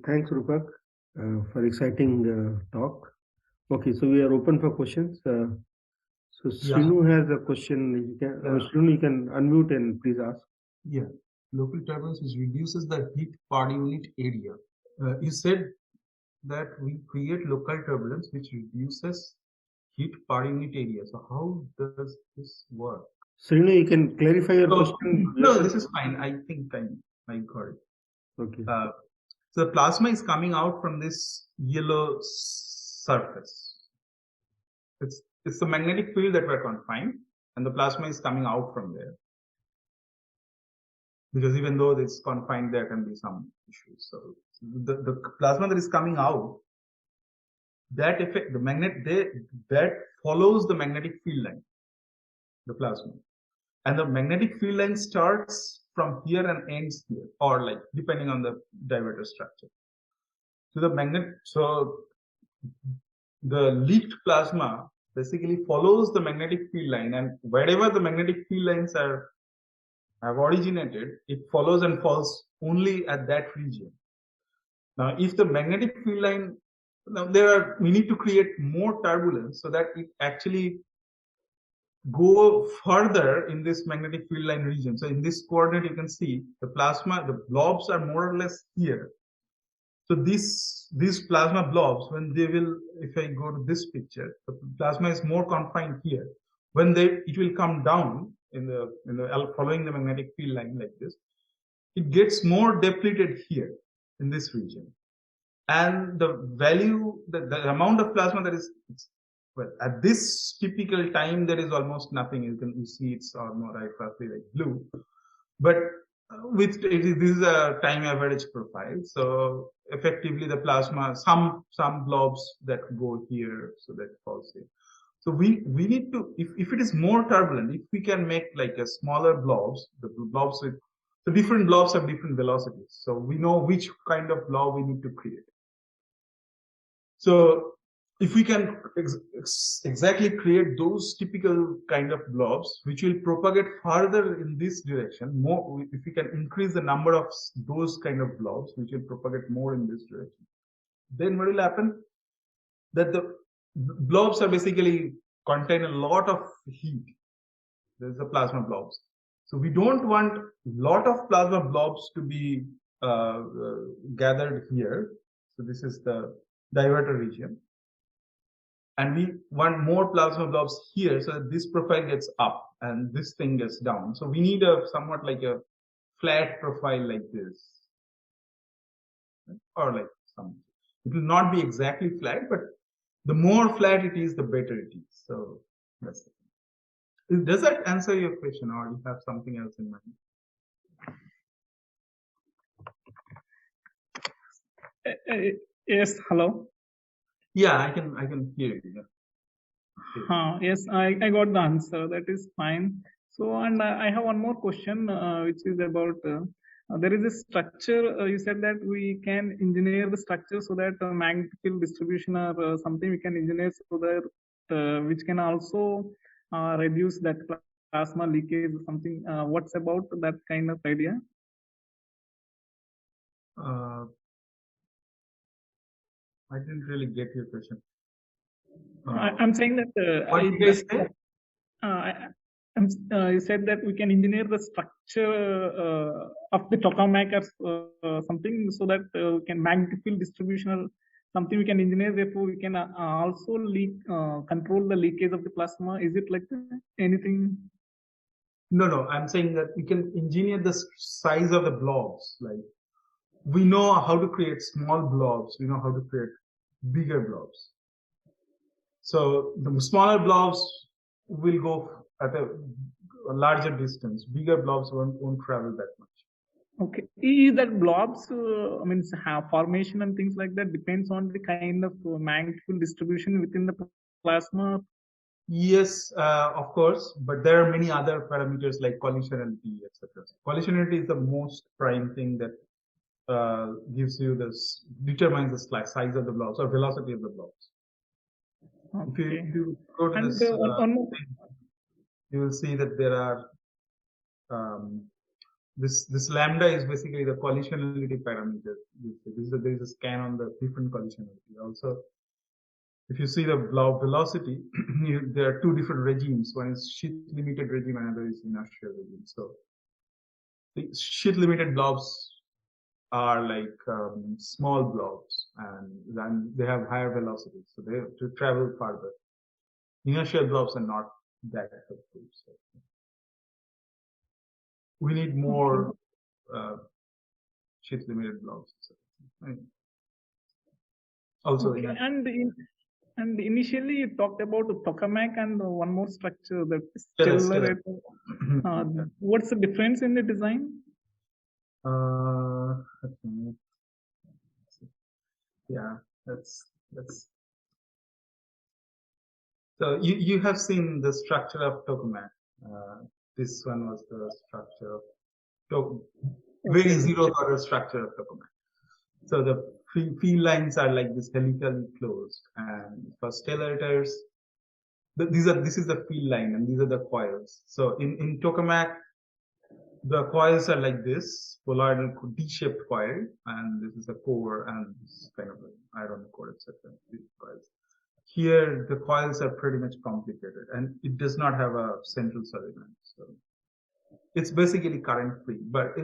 Thanks, Rupak, for exciting talk. Okay, so we are open for questions. So Srinu has a question. Srinu, you can unmute and please ask. Yeah, local turbulence which reduces the heat per unit area. You said that we create local turbulence which reduces heat per unit area. So how does this work? Srinu, you can clarify your question. No, this is fine. I think I got it. Okay. So the plasma is coming out from this yellow surface. It's the magnetic field that we're confined, and the plasma is coming out from there. Because even though it's confined, there can be some issues. So the plasma that is coming out, that effect, the magnet, that follows the magnetic field line, the plasma. And the magnetic field line starts from here and ends here, or like depending on the diverter structure. So the leaked plasma basically follows the magnetic field line, and wherever the magnetic field lines have originated, it follows and falls only at that region. Now, if the magnetic field line, we need to create more turbulence so that it actually go further in this magnetic field line region. So in this coordinate, you can see the blobs are more or less here. So these plasma blobs, when they will, if I go to this picture, the plasma is more confined here. When it will come down following the magnetic field line like this, it gets more depleted here in this region. And the value, the amount of plasma that is, well, at this typical time, there is almost nothing. You see it's almost roughly like blue. But this is a time average profile. So effectively the plasma, some blobs that go here, so that falls here. So we need to, if it is more turbulent, if we can make like a smaller blobs, the different blobs have different velocities. So we know which kind of blob we need to create. So if we can exactly create those typical kind of blobs, which will propagate further in this direction, more, if we can increase the number of those kind of blobs, which will propagate more in this direction, then what will happen? That the blobs are basically contain a lot of heat. There's the plasma blobs. So we don't want a lot of plasma blobs to be gathered here. So this is the diverter region. And we want more plasma blobs here so that this profile gets up and this thing gets down. So we need a somewhat like a flat profile like this. Or like some. It will not be exactly flat, but the more flat it is, the better it is. So that's it. Does that answer your question, or you have something else in mind? Yes, hello. Yeah, I can hear you. Yeah. Yes, I got the answer. That is fine. So, and I have one more question, which is about there is a structure. You said that we can engineer the structure so that magnetic field distribution or something we can engineer so that which can also reduce that plasma leakage or something. What's about that kind of idea? I didn't really get your question. I'm saying that what did I say? You said that we can engineer the structure of the tokamak or something so that we can magnetic field distribution or something we can engineer. Therefore, we can also control the leakage of the plasma. Is it like anything? No. I'm saying that we can engineer the size of the blobs. Like we know how to create small blobs. We know how to create bigger blobs. So the smaller blobs will go at a larger distance. Bigger blobs won't travel that much. Okay. Is that blobs, formation and things like that depends on the kind of magnetic field distribution within the plasma? Yes, of course, but there are many other parameters like collisionality, etc. Collisionality is the most prime thing that determines the size of the blobs or velocity of the blobs. Okay. If you go to this thing, you will see that there are this lambda is basically the collisionality parameter. There is a scan on the different collisionality. Also, if you see the blob velocity, there are two different regimes. One is sheath limited regime, another is inertial regime. So the sheath limited blobs are like small blobs, and then they have higher velocity, so they have to travel farther. Inertial blobs are not that helpful. So we need more sheath limited blobs. So, also, okay. And initially you talked about the tokamak and one more structure, that stellar. What's the difference in the design? Yeah, that's. So you have seen the structure of tokamak. This one was the structure of very zero order structure of tokamak. So the field lines are like this helically closed, and for stellators, this is the field line, and these are the coils. So in tokamak, the coils are like this poloidal D-shaped coil, and this is a core, and this kind of an iron core, etc. These coils. Here, the coils are pretty much complicated, and it does not have a central solenoid. So it's basically current free, but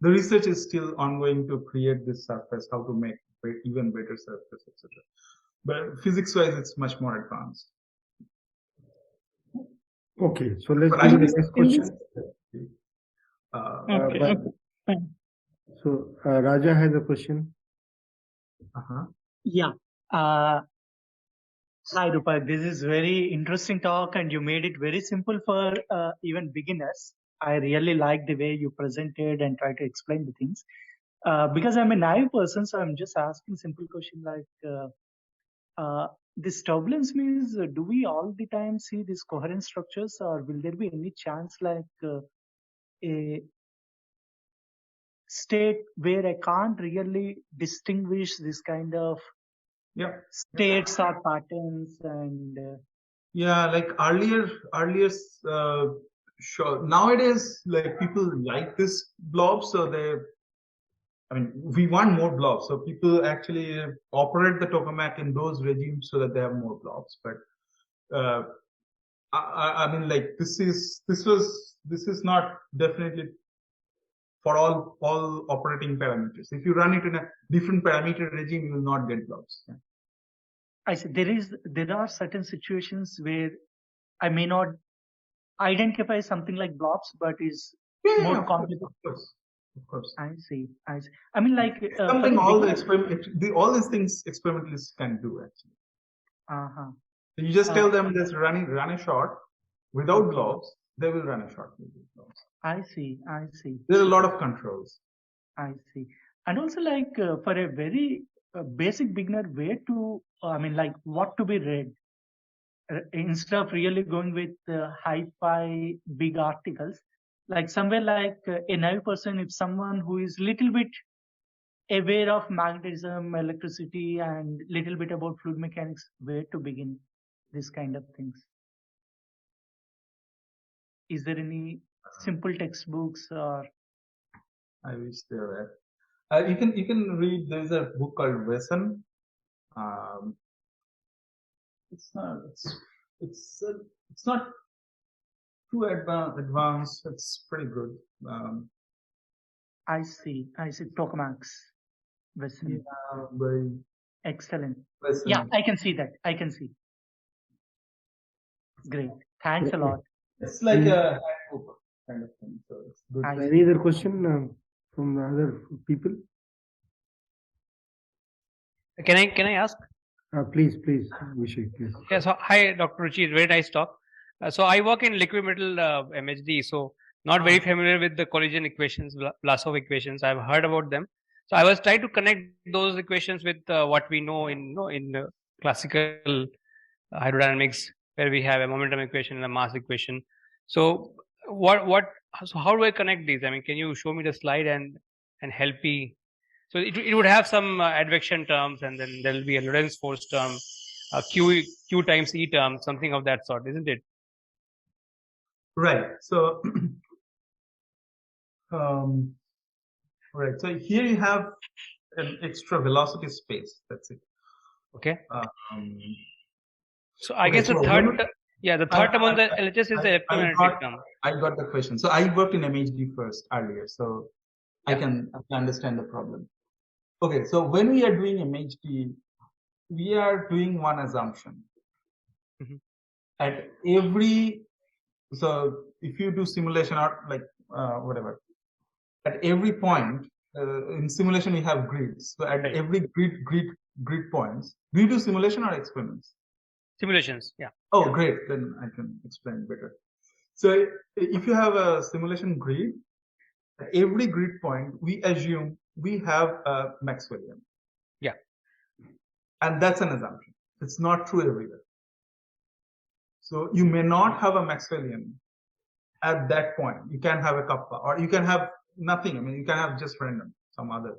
the research is still ongoing to create this surface, how to make even better surface, etc. But physics-wise, it's much more advanced. Okay, so let's go to the next question. Okay. So Raja has a question. Yeah. Hi, Rupak. This is very interesting talk, and you made it very simple for even beginners. I really like the way you presented and try to explain the things. Because I'm a naive person, so I'm just asking simple question like, this turbulence means, do we all the time see these coherent structures, or will there be any chance like a state where I can't really distinguish this kind of states or patterns? And yeah, like earlier sure, nowadays like people like this blob, so we want more blobs, so people actually operate the tokamak in those regimes so that they have more blobs. But I mean, like this is not definitely for all operating parameters. If you run it in a different parameter regime, you will not get blobs. Yeah. I said there are certain situations where I may not identify something like blobs, but is more complicated. Of course. I see. I mean, like something all these things experimentalists can do actually. So you just tell them just run a shot without blobs, they will run a shot with blobs. I see. There are a lot of controls. I see. And also like for a very basic beginner, where to, like what to be read, instead of really going with hi-fi big articles, like somewhere like a naive person, if someone who is little bit aware of magnetism, electricity, and little bit about fluid mechanics, where to begin this kind of things? Is there any simple textbooks or? I wish there were. You can read. There's a book called Wesson. It's not too advanced. It's pretty good. I see. Tokamaks. Wesson. Yeah, excellent. Wesson. Yeah, I can see that. Great. Thanks a lot. It's like a handbook kind of thing. So it's good. Any other question from the other people? Can I ask? Please, Vishek, please. Yeah, so hi, Dr. Ruchi, very nice talk. So I work in liquid metal MHD, so not very familiar with the collision equations, Vlasov equations. I've heard about them. So I was trying to connect those equations with what we know in classical hydrodynamics, where we have a momentum equation and a mass equation. So so how do I connect these? I mean, can you show me the slide and help me? So it would have some advection terms, and then there will be a Lorentz force term, Q times E term, something of that sort, isn't it? Right. So Right. So here you have an extra velocity space. That's it. Okay. So I Okay, guess the so third, when- the third term on the LHS is the electromagnetic term. I got the question. So I worked in MHD first earlier, so I can understand the problem. Okay, so when we are doing MHD, we are doing one assumption. Mhm. At every, so if you do simulation or like whatever, at every point in simulation we have grids. So at Right. every grid points, do you do simulation or experiments? Simulations, yeah. Oh, great. Then I can explain better. So if you have a simulation grid, at every grid point, we assume we have a Maxwellian. Yeah. And that's an assumption. It's not true everywhere. So you may not have a Maxwellian at that point. You can have a kappa, or you can have nothing. I mean, you can have just random, some other.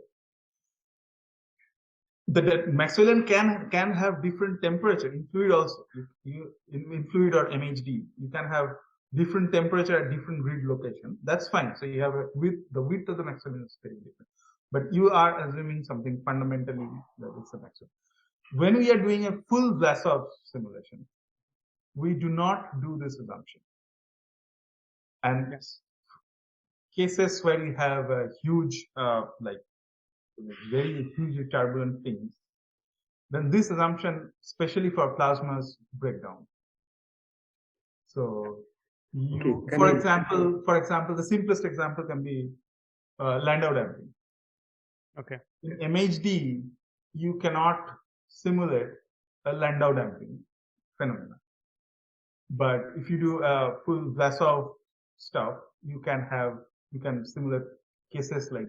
The Maxwellian can have different temperature in fluid also. In fluid or MHD, you can have different temperature at different grid location. That's fine. So you have the width of the Maxwellian is very different. But you are assuming something fundamentally that it's a Maxwellian. When we are doing a full Vlasov simulation, we do not do this assumption. And cases where we have a huge, like very huge turbulent things, then this assumption, especially for plasmas, break down. So, for example, the simplest example can be Landau damping. Okay. In MHD, you cannot simulate a Landau damping phenomena. But if you do a full Vlasov stuff, you can simulate cases like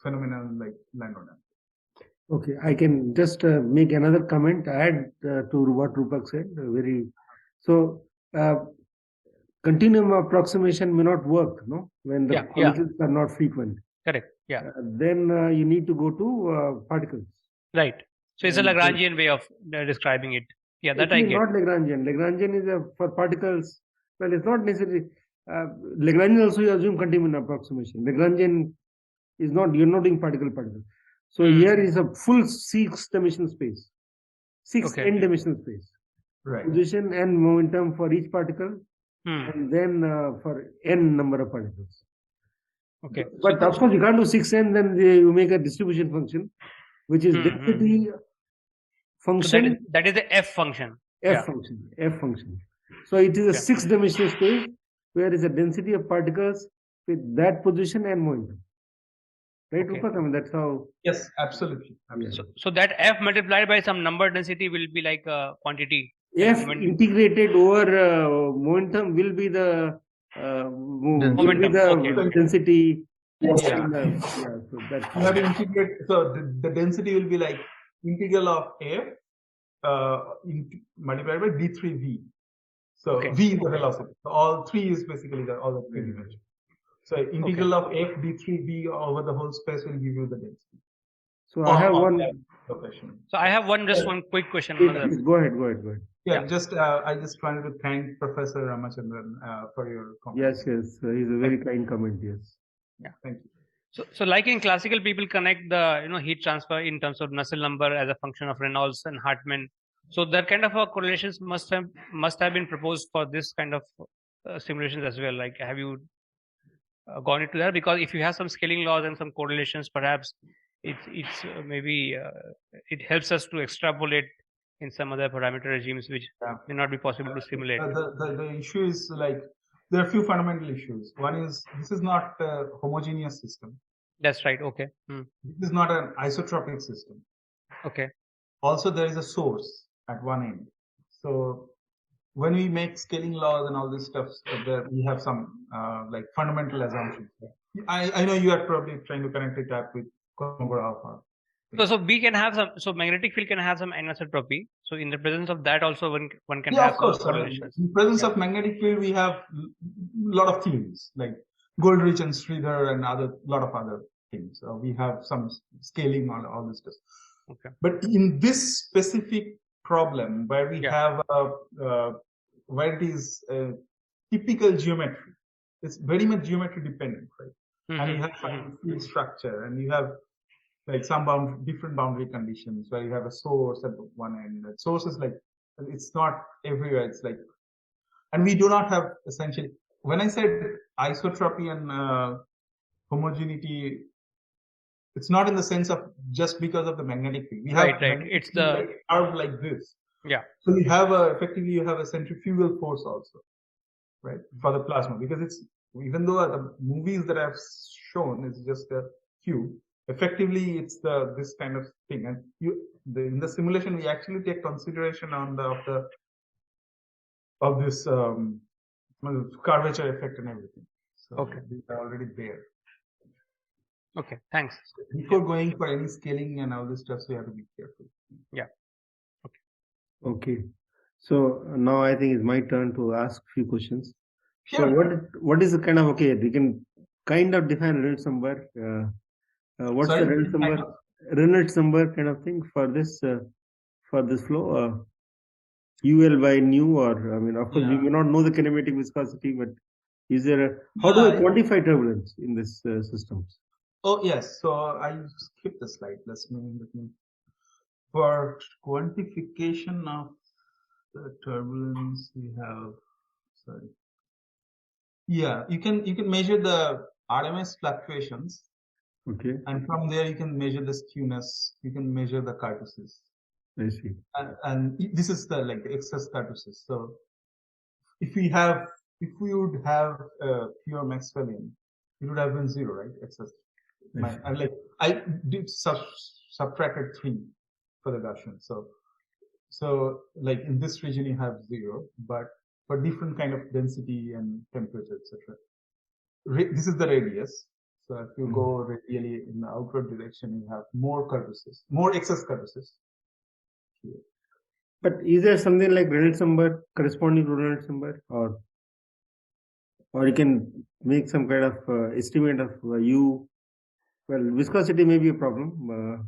phenomena like Landau damping. Okay, I can just make another comment, add to what Rupak said. Continuum approximation may not work, no, when the collisions are not frequent. Correct. Yeah. Then you need to go to particles. Right. So it's a Lagrangian way of describing it. Yeah, that I get. Not Lagrangian. Lagrangian is for particles. Well, it's not necessary. Lagrangian also you assume continuum approximation. Lagrangian is not. You're not doing particle. So here is a full 6-dimensional space, 6 n-dimensional space. Right. Position and momentum for each particle, and then for n number of particles. Okay. But of course, you can't do 6n. Then you make a distribution function, which is density function. So that is the F function. F function. So it is a 6-dimensional space where is a density of particles with that position and momentum. Right, Rupak? I mean, that's how. Yes, absolutely. So that F multiplied by some number density will be like a quantity. F integrated over momentum will be the density. So that you have to integrate. So the density will be like integral of F multiplied by d3v. So v is the velocity. So all 3 is basically all the 3 dimensions. So integral of f d3v over the whole space will give you the density. So I have one. So I have one quick question. Go ahead. Yeah, I just wanted to thank Professor Ramachandran for your comment. Yes, he's a very kind comment. Yes. Yeah, thank you. So like in classical, people connect the heat transfer in terms of Nusselt number as a function of Reynolds and Hartmann. So that kind of correlations must have been proposed for this kind of simulations as well. Like, have you gone into that? Because if you have some scaling laws and some correlations, perhaps it's maybe it helps us to extrapolate in some other parameter regimes which may not be possible to simulate. The issue is like there are a few fundamental issues. One is this is not a homogeneous system. That's right. Okay. This is not an isotropic system. Okay. Also, there is a source at one end. So when we make scaling laws and all this stuff, there we have some like fundamental assumptions. I know you are probably trying to connect it up with Kolmogorov alpha. So we can have some. So magnetic field can have some anisotropy. So in the presence of that, also one can have some correlations. In presence of magnetic field, we have a lot of theories like Goldrich and Sridhar and lot of other things. So we have some scaling on all this stuff. Okay. But in this specific problem where we have where it is typical geometry, it's very much geometry dependent, right? and you have finite field structure, and you have like some different boundary conditions where you have a source at one end. The source is like, it's not everywhere. It's like, and we do not have essentially, when I said isotropy and homogeneity, it's not in the sense of just because of the magnetic field. We have Right. It's the curve like this. Yeah. So you have effectively you have a centrifugal force also, right, for the plasma, because it's, even though the movies that I've shown is just a cube, effectively it's this kind of thing, and in the simulation we actually take consideration on of this curvature effect and everything. So Okay. these are already there. Okay, thanks. Before going for any scaling and all this stuff, so you have to be careful. Yeah. Okay. So now I think it's my turn to ask few questions. So Sure. what is the kind of, okay, we can kind of define Reynolds number. What's Sorry, the Reynolds number? Reynolds number kind of thing for this flow. UL by nu, or I mean, of course, we may not know the kinematic viscosity, but is there how do I quantify turbulence in this systems? Oh yes, so I skipped the slide. Let me for quantification of the turbulence we have. Sorry. Yeah, you can measure the RMS fluctuations. Okay. And from there you can measure the skewness. You can measure the kurtosis. I see. And this is the excess kurtosis. So if we would have pure Maxwellian, it would have been 0, right? Excess. And I did subtracted 3 for the Gaussian. So like in this region you have 0, but for different kind of density and temperature, etc. This is the radius. So if you go radially in the outward direction, you have more kurtosis, more excess kurtosis. But is there something like Reynolds number corresponding to Reynolds number, or you can make some kind of estimate of U? Well, viscosity may be a problem.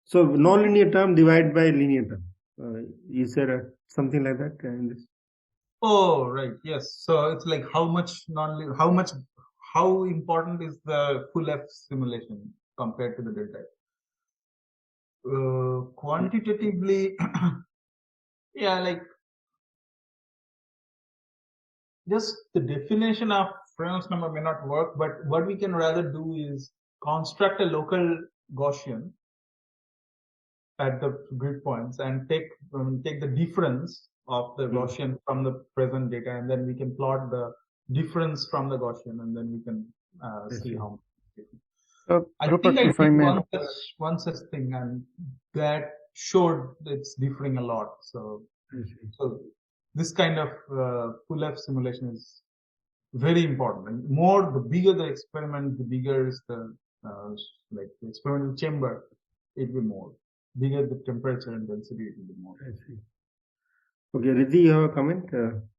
So non-linear term divided by linear term. Is there something like that in this? Oh, right. Yes. So it's like how important is the full F simulation compared to the delta? Quantitatively, yeah, like just the definition of Reynolds number may not work, but what we can rather do is construct a local Gaussian at the grid points and take the difference of the Gaussian from the present data, and then we can plot the difference from the Gaussian, and then we can see how much. I think I did one such thing, and that showed it's differing a lot. So this kind of full F simulation is very important. And the bigger the experiment, the bigger is the the experimental chamber, it will be more. Bigger the temperature and density, it will be more. I see. Okay, Riddhi, you have a comment?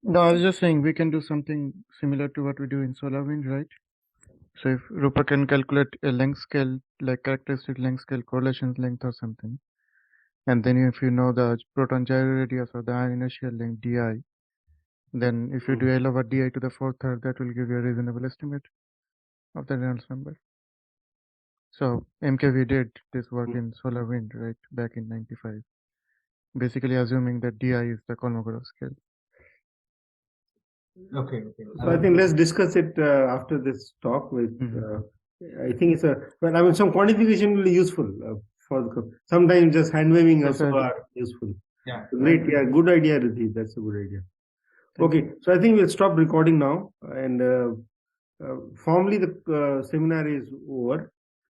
No, I was just saying we can do something similar to what we do in solar wind, right? So if Rupak can calculate a length scale, like characteristic length scale, correlation length or something, and then if you know the proton gyro radius or the ion inertial length di, then if you do L over di to the 4/3, that will give you a reasonable estimate of the Reynolds number. So MKV did this work in solar wind, right, back in 95, basically assuming that di is the Kolmogorov scale. Okay. So I think let's discuss it after this talk. I think it's some quantification will be useful sometimes just hand waving also are useful. Yeah. Great. Yeah. Good idea, Riddhi. That's a good idea. Okay. So I think we'll stop recording now, and formally the seminar is over.